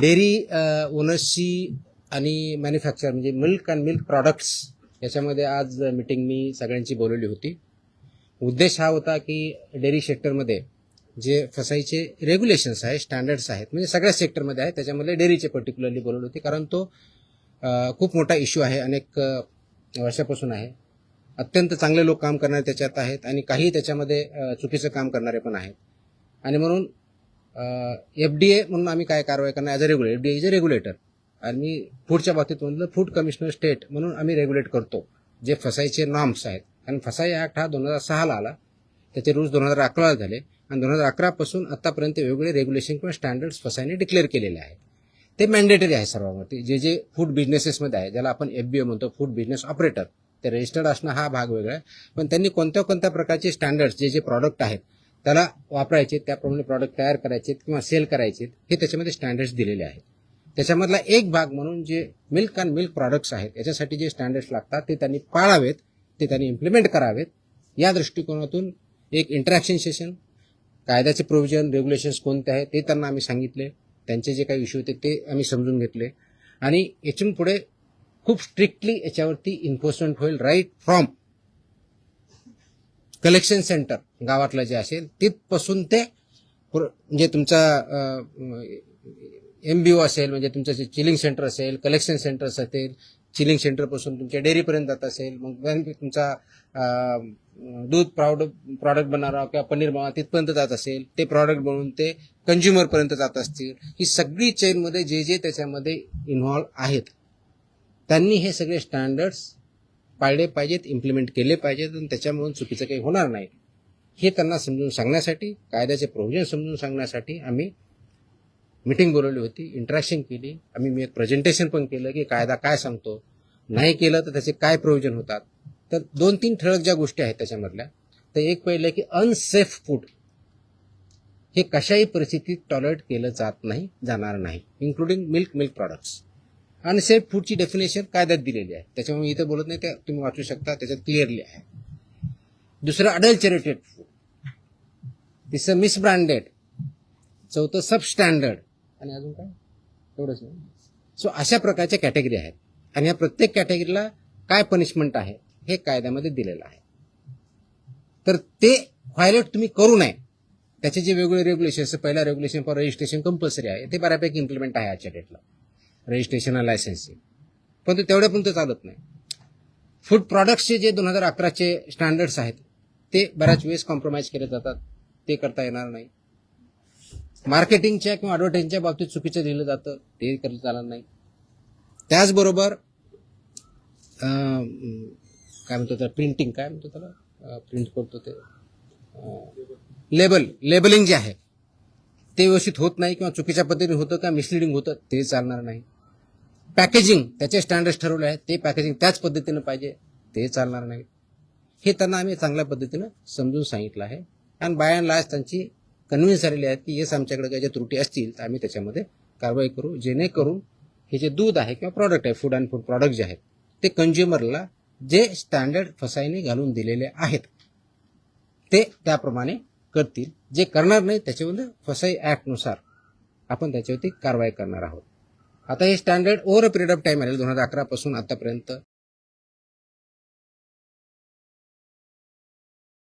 Dairy ओनर्सची आणि manufacture म्हणजे milk and milk products याच्यामध्ये आज मीटिंग मी सगळ्यांची बोलवली होती. उद्देश हा होता की डेअरी सेक्टरमध्ये जे फसाईचे रेग्युलेशन्स आहेत, स्टँडर्ड्स आहेत, म्हणजे सगळ्या सेक्टरमध्ये आहेत, त्याच्यामध्ये डेअरीचे पर्टिक्युलरली बोलवली होती, कारण तो खूप मोठा इश्यू आहे, अनेक वर्षापासून आहे. अत्यंत चांगले लोक काम करणारे त्याच्यात आहेत आणि काही त्याच्यामध्ये चुकीचं काम करणारे पण आहेत. आणि म्हणून FDA म्हणून आम्ही काय कारवाई करणार as a regulator. FDA is a regulator आणि फूडच्या बाबतीत म्हणलं फूड कमिशनर स्टेट म्हणून आम्ही रेग्युलेट करतो जे फसाईचे नॉर्म्स आहेत. कारण फसाई ॲक्ट हा 2006ला आला, त्याचे रूल्स 2011ला झाले आणि 2011 पासून आतापर्यंत वेगवेगळे रेग्युलेशन किंवा स्टँडर्ड्स फसाईने डिक्लेअर केलेले आहेत. ते मॅन्डेटरी आहे सर्वांवरती. जे जे फूड बिझनेसेसमध्ये आहे, ज्याला आपण FBO म्हणतो, फूड बिझनेस ऑपरेटर, ते रजिस्टर्ड असणं हा भाग वेगळा आहे. पण त्यांनी कोणत्या कोणत्या प्रकारचे स्टँडर्ड्स जे जे प्रॉडक्ट आहेत त्याला वापरायचे, त्याप्रमाणे प्रॉडक्ट तयार करायचे किंवा सेल करायचे, हे त्याच्यामध्ये स्टँडर्ड्स दिलेले आहेत. त्याच्यामधला एक भाग म्हणून जे मिल्क अँड मिल्क प्रॉडक्ट्स आहेत याच्यासाठी जे स्टँडर्ड्स लागतात ते त्यांनी पाळावेत, ते त्यांनी इम्प्लिमेंट करावेत. या दृष्टिकोनातून एक इंटरॅक्शन सेशन, कायद्याचे प्रोव्हिजन, रेग्युलेशन्स कोणते आहेत ते त्यांना आम्ही सांगितले. त्यांचे जे काही इश्यू होते ते आम्ही समजून घेतले आणि यातून पुढे खूप स्ट्रिक्टली याच्यावरती इन्फोर्समेंट होईल. राईट फ्रॉम कलेक्शन सेंटर गावातलं जे असेल तिथपासून ते म्हणजे तुमचा MBO असेल, म्हणजे तुमचं जे चिलिंग सेंटर असेल, कलेक्शन सेंटर्स असेल, चिलिंग सेंटरपासून तुमच्या डेअरीपर्यंत जात असेल, मग तुमचा दूध प्रॉडक्ट बनवणारा किंवा पनीर बनवणारा तिथपर्यंत जात असेल, ते प्रॉडक्ट बनवून ते कंझ्युमरपर्यंत जात असतील, ही सगळी चेनमध्ये जे जे त्याच्यामध्ये इन्व्हॉल्व आहेत त्यांनी हे सगळे स्टँडर्ड्स पाळले पाहिजेत, इम्प्लिमेंट केले पाहिजेत आणि त्याच्यामुळे चुकीचं काही होणार नाही हे त्यांना समजून सांगण्यासाठी, कायद्याचे प्रोव्हिजन समजून सांगण्यासाठी आम्ही मीटिंग बोलवली होती, इंटरॅक्शन केली. मी एक प्रेझेंटेशन पण केलं की कायदा काय सांगतो, नाही केलं तर त्याचे काय प्रोव्हिजन होतात. तर 2-3 ठळक ज्या गोष्टी आहेत त्याच्यामधल्या, तर एक पहिलं की अनसेफ फूड हे कशाही परिस्थितीत टॉलरेट केलं जाणार नाही, इन्क्लुडिंग मिल्क प्रॉडक्ट्स. अनसेफ फूडची डेफिनेशन कायद्यात दिलेली आहे, त्याच्यामुळे मी इथं बोलत नाही, ते तुम्ही वाचू शकता, त्याच्यात क्लिअरली आहे. दुसरं अडल्चरेटेड फूड, तिसरं मिसब्रँडेड, चौथं सबस्टँडर्ड आणि अजून काय एवढंच नाही. सो अशा प्रकारच्या कॅटेगरी आहेत आणि या प्रत्येक कॅटेगरीला काय पनिशमेंट आहे हे कायद्यामध्ये दिलेलं आहे. तर ते व्हायलेट तुम्ही करू नये. त्याचे जे वेगवेगळे रेग्युलेशन्स, पहिला रेग्युलेशन फॉर रजिस्ट्रेशन कंपल्सरी आहे, ते बऱ्यापैकी इम्प्लिमेंट आहे आजच्या डेटला, रजिस्ट्रेशन आणि लायसन्सिंग, पण ते तेवढ्यापर्यंत चालत नाही. फूड प्रॉडक्ट्सचे जे 2011चे स्टँडर्ड्स आहेत ते बऱ्याच वेळेस कॉम्प्रोमाइज केले जातात, ते करता येणार नाही. मार्केटिंगच्या किंवा ॲडव्हर्टाइजिंगच्या बाबतीत चुकीचं लिहिलं जातं, ते करता चालणार नाही. त्याचबरोबर काय म्हणतो त्याला, प्रिंटिंग, काय म्हणतो त्याला, प्रिंट करतो ते लेबलिंग जे आहे ते व्यवस्थित होत नाही किंवा चुकीच्या पद्धतीने होतं का मिसलिडिंग होतं, ते चालणार नाही. पॅकेजिंग, त्याचे स्टँडर्ड्स ठरवले आहेत, ते पॅकेजिंग त्याच पद्धतीनं पाहिजे, ते चालणार नाही. हे त्यांना आम्ही चांगल्या पद्धतीनं समजून सांगितलं आहे आणि बाय अँड लार्ज त्यांची कन्व्हिन्स झालेली आहेत की येस, आमच्याकडे काही ज्या त्रुटी असतील तर आम्ही त्याच्यामध्ये कारवाई करू, जेणेकरून हे जे दूध आहे किंवा प्रॉडक्ट आहे, फूड अँड फूड प्रॉडक्ट जे आहेत ते कंझ्युमरला जे स्टँडर्ड फसाईने घालून दिलेले आहेत ते त्याप्रमाणे करतील. जे करणार नाही त्याच्यामध्ये फसाई ॲक्टनुसार आपण त्याच्यावरती कारवाई करणार आहोत. आता हे standard over a period of time आलेलं 2011 पासून आतापर्यंत